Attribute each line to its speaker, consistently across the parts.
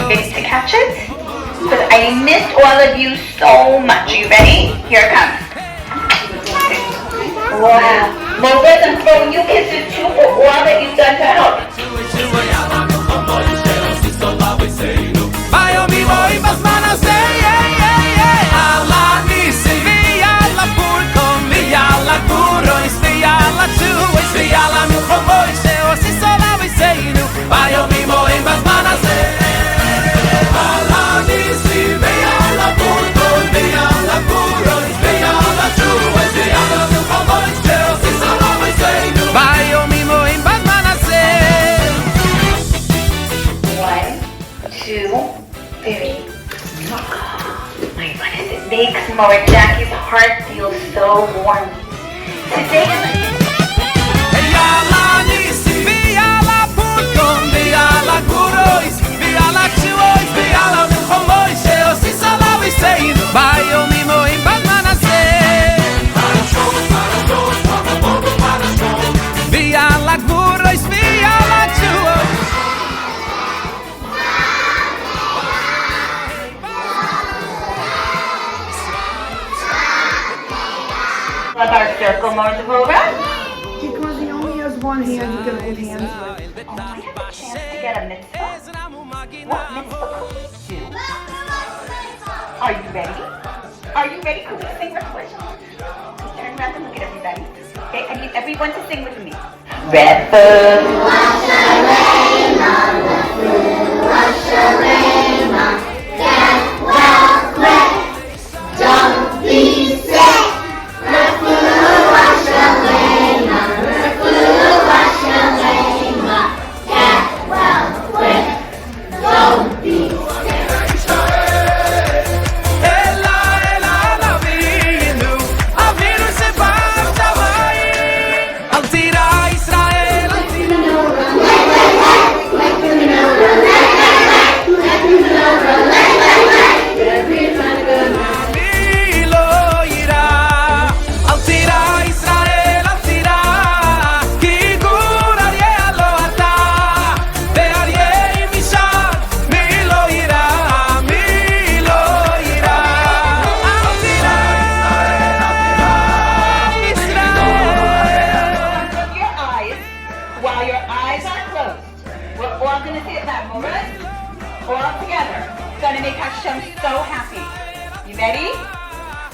Speaker 1: ready to catch it? Because I missed all of you so much. Are you ready? Here it comes. Wow. Moses, I'm throwing you kisses too for all that you've done to help. Makes Mora Jackie's heart feel so warm. Today of our circle, Mordevora.
Speaker 2: Because he only has one hand, you can hold hands with.
Speaker 1: Oh, I have a chance to get a mitzvah. What mitzvah could we do? Are you ready? Are you ready? Could we sing real quick? Just turn around and look at everybody. Okay, I need everyone to sing with me. Red food. Wash get well quick. Don't be sick. All together. It's going to make Hashem so happy. You ready?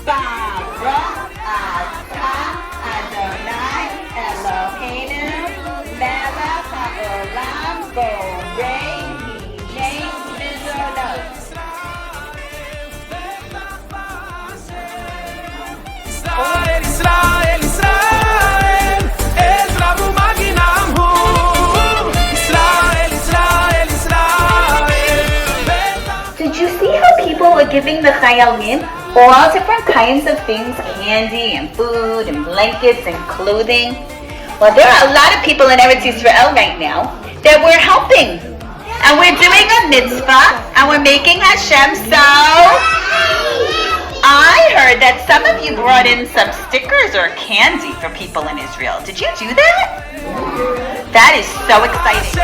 Speaker 1: Baruch atah Adonai Eloheinu melech haolam borei minei mizralot. Israel, Israel, Israel, Ezra u'maginam hu. Israel, Israel, Israel. Did you see how people were giving the chayalim all different kinds of things, candy and food and blankets and clothing? Well, there are a lot of people in Eretz Yisrael right now that we're helping. And we're doing a mitzvah and we're making Hashem so. I heard that some of you brought in some stickers or candy for people in Israel. Did you do that? That is so exciting.